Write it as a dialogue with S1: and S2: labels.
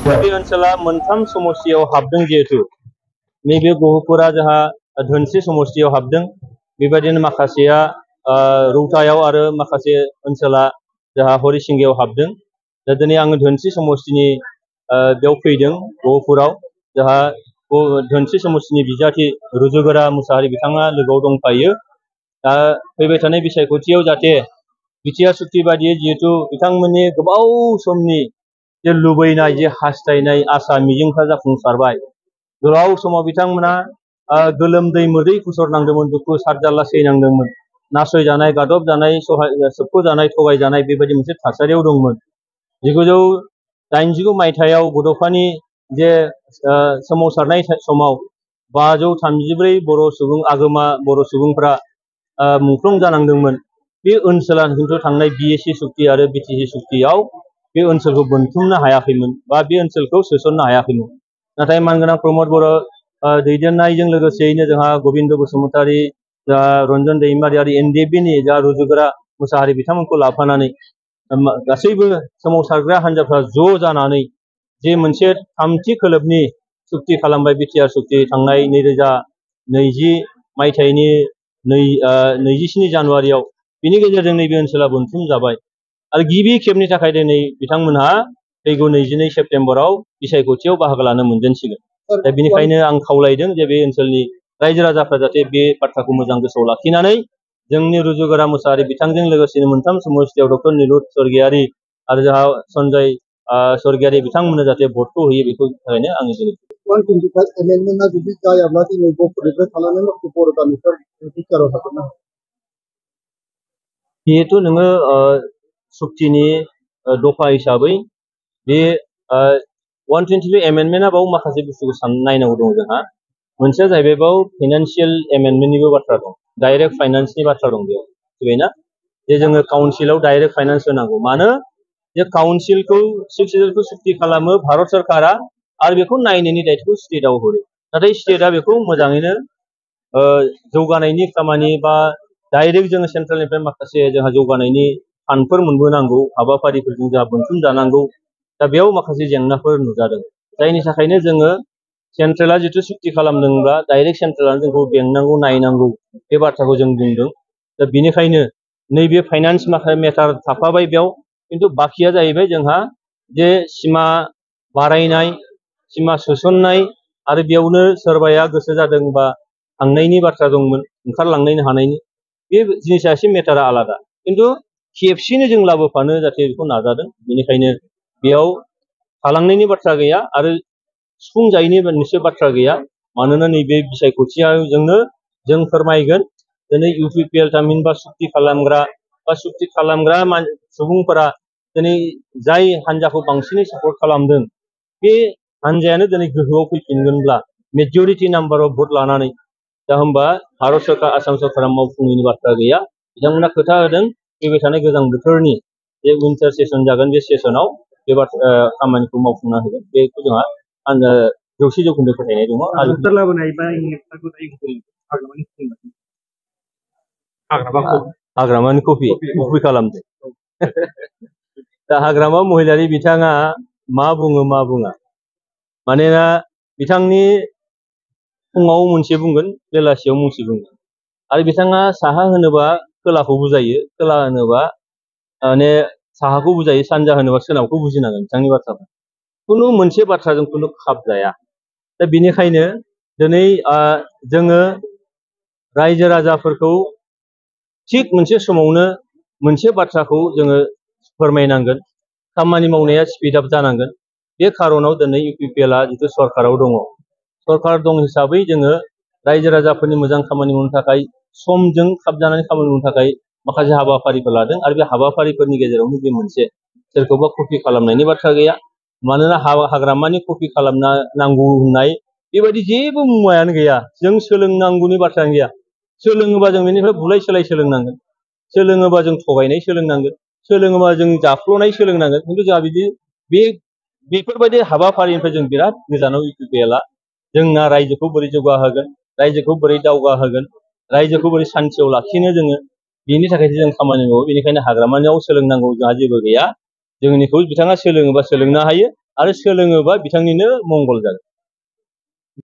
S1: बे ओनसोला मोनथाम समस्तियाव हाबदों जिहेतु नैबे गहपुरा जोंहा धोनस्रि समस्तियाव हाबदों बेबायदिनो माखासेया रौतायाव आरो माखासे ओनसोला जोंहा हरिसिंगायाव हाबदों दा दिनै आङो धोनस्रि समस्तिनि बेयाव फैदों गहपुराव जोंहा धोनस्रि समस्तिनि बिजाथि रुजुगोरा मुसाहारि बिथाङा लोगोआव दंफायो दा फैबाय थानाय बिसायख'थियाव जाहाथे बिटिआर सुक्ति बादियै जिहेतु बिथांमोननि गोबाव समनि जे लुबैनाय जे हास्थायनाय आसा मिजिंफ्रा जाफुंसारबाय गोलाव समाव बिथांमोना गोलोमदै मोदै खुसरनांदोंमोन दुखु सारजारला सैनांदोंमोन नासयजानाय गादब जानाय सोबख'जानाय थगायजानाय बेबायदि मोनसे थासारियाव दंमोन 1989 मायथाइयाव बड'फानि जे सोमावसारनाय समाव 534 बर' सुबुं आगोमा बर' सुबुंफ्रा मुंख्लं जानांदोंमोन बे ओनसोला खिन्थु थांनाय बिएसि सुक्ति आरो बिटिसि सुक्तियाव बे ओनसोलखौ बोनथुमनो हायाखैमोन बा बे ओनसोलखौ सोसननो हायाखैमोन नाथाय मानगोनां प्रमद बर' दैदेननायजों लोगोसेयैनो जोंहा गोबिन्द बसुमतारी रन्जन दैमारि आरो एनडिएफबिनि जा रुजुगोरा मुसाहारि बिथांमोनखौ लाफानानै गासैबो सोमावसारग्रा हान्जाफ्रा ज' जानानै जे मोनसे थामथि खोलोबनि सुक्ति खालामबाय बिटिआर सुक्ति थांनाय 2020 मायथाइनि 27 जानुवारियाव बिनि गेजेरजों नैबे ओनसोला बोनथुम जाबाय आरो गिबि खेबनि थाखाय दिनै बिथांमोनहा फैगौ 22 सेप्तेम्बराव बिसायख'थियाव बाहागो लानो मोनजेनसिगोन दा बेनिखायनो आं खावलायदों जे बे ओनसोलनि रायजो राजाफ्रा जाहाथे बे बाथ्राखौ मोजां गोसोआव लाखिनानै जोंनि रुजुगोरा मुसाहारि बिथांजों लोगोसेनो मोनथाम समस्तियाव डक्टर निरुत स्वर्गियारि आरो जोंहा सन्जय स्वर्गियारि बिथांमोननो जाहाथे भटखौ होयो बेखौ थाखायनो आङो दिनै
S2: 125 एमेन्डमेन्टआ जुदि जायाब्ला दिनै गहपुरनिफ्राय थानानै माखासे बर' गामिफोर बिटिआरआव थागोन ना
S1: जिहेतु नोङो सुक्तिनि दफा हिसाबै बे 122 एमेन्डमेन्टआ बाव माखासे बुस्थुखौ नायनांगौ दं जोंहा मोनसेया जाहैबाय बाव फाइनान्सियेल एमेन्डमेन्टनिबो बाथ्रा दं डाइरेक्ट फाइनान्सनि बाथ्रा दं बेयाव मिथिबायना जे जोङो काउन्सिलाव डाइरेक्ट फाइनान्स होनांगौ मानो जे काउन्सिलखौ सिक्स सिडिउलखौ सुक्ति खालामो भारत सरकारा आरो बेखौ नायनायनि दायित्वखौ स्टेटआव हरो नाथाय स्टेटआ बेखौ मोजाङैनो जौगानायनि खामानि बा डाइरेक्ट जोङो सेन्ट्रेलनिफ्राय माखासे जोंहा जौगानायनि फान्डफोर मोनबोनांगौ हाबाफारिफोरजों जोंहा बोनथुम जानांगौ दा बेयाव माखासे जेंनाफोर नुजादों जायनि थाखायनो जोङो सेन्ट्रेला जिथु सुक्ति खालामदोंब्ला डाइरेक्ट सेन्ट्रेलानो जोंखौ बेंनांगौ नायनांगौ बे बाथ्राखौ जों बुंदों दा बेनिखायनो नैबे फाइनान्स माखासे मेटार थाफाबाय बेयाव खिन्थु बाखिया जाहैबाय जोंहा जे सिमा बारायनाय सिमा सोसननाय आरो बेयावनो सोरबाया गोसो जादोंबा थांनायनि बाथ्रा दंमोन ओंखारलांनो हानायनि बे जिनिसा एसे मेटारा आलादा खिन्थु खेबसेनो जों लाबोफानो जाहाथे बेखौ नाजादों बेनिखायनो बेयाव थालांनायनि बाथ्रा गैया आरो सुफुंजायैनि मोनसे बाथ्रा गैया मानोना नैबे बिसायख'थियावजोंनो जों फोरमायगोन दिनै इउपिपिएल थामहिनबा सुक्ति खालामग्रा बा सुक्ति खालामग्रा सुबुंफोरा दिनै जाय हान्जाखौ बांसिनै सापर्ट खालामदों बे हान्जायानो दिनै गोहोआव फैफिनगोनब्ला मेजरिटि नाम्बार अफ भट लानानै दा होमबा भारत सरकार आसाम सरकारा मावफुंनायनि बाथ्रा गैया बिथांमोना खोथा होदों फैबाय थानाय गोजां बोथोरनि जे विन्टार सेसन जागोन बे सेसनाव बे खामानिखौ मावफुंना होगोन बेखौ जोंहा 100% फोथायनाय दङ आरो हाग्रामानि कपि खालामदों दा हाग्रामा महिलारि बिथाङा मा बुङो मा बुङा मानोना बिथांनि फुङाव मोनसे बुंगोन बेलासियाव मोनसे बुंगोन आरो बिथाङा साहा होनोबा खोलाखौ बुजायो खोला होनोबा माने साहाखौ बुजायो सानजा होनोबा सोनाबखौ बुजिनांगोन बिथांनि बाथ्राखौ खुनु मोनसे बाथ्राजों खुनु खाब जाया दा बेनिखायनो दिनै जोङो रायजो राजाफोरखौ थिग मोनसे समावनो मोनसे बाथ्राखौ जोङो फोरमायनांगोन खामानि मावनाया स्पिड आप जानांगोन बे खारनाव दिनै इउपिपिएलआ जिथु सरकाराव दङ सरकार दं हिसाबै जोङो रायजो राजाफोरनि मोजां खामानि मावनो थाखाय समजों खाबजानानै खामानि मावनो थाखाय माखासे हाबाफारिफोर लादों आरो बे हाबाफारिफोरनि गेजेरावनो बे मोनसे सोरखौबा कपि खालामनायनि बाथ्रा गैया मानोना हाग्रामानि कपि खालामना नांगौ होननाय बेबायदि जेबो मुवायानो गैया जों सोलोंनांगौनि बाथ्रायानो गैया सोलोङोबा जों बेनिफ्राय बुलाय सोलाय सोलोंनांगोन सोलोङोबा जों थगायनाय सोलोंनांगोन सोलोङोबा जों जाफ्ल'नाय सोलोंनांगोन खिन्थु जोंहा बिदि बेफोरबायदि हाबाफारिनिफ्राय जों बिराद गोजानाव इउपिपिएलआ जोंना रायजोखौ बोरै जौगाहोगोन रायजोखौ बोरै दावगाहोगोन रायजोखौ बोरै सान्थियाव लाखिनो जोङो बेनि थाखायसो जों खामानि मावो बेनिखायनो हाग्रामानियाव सोलोंनांगौ जोंहा जेबो गैया जोंनिखौ बिथाङा सोलोङोबा सोलोंनो हायो आरो सोलोङोबा बिथांनिनो मंगल जागोन।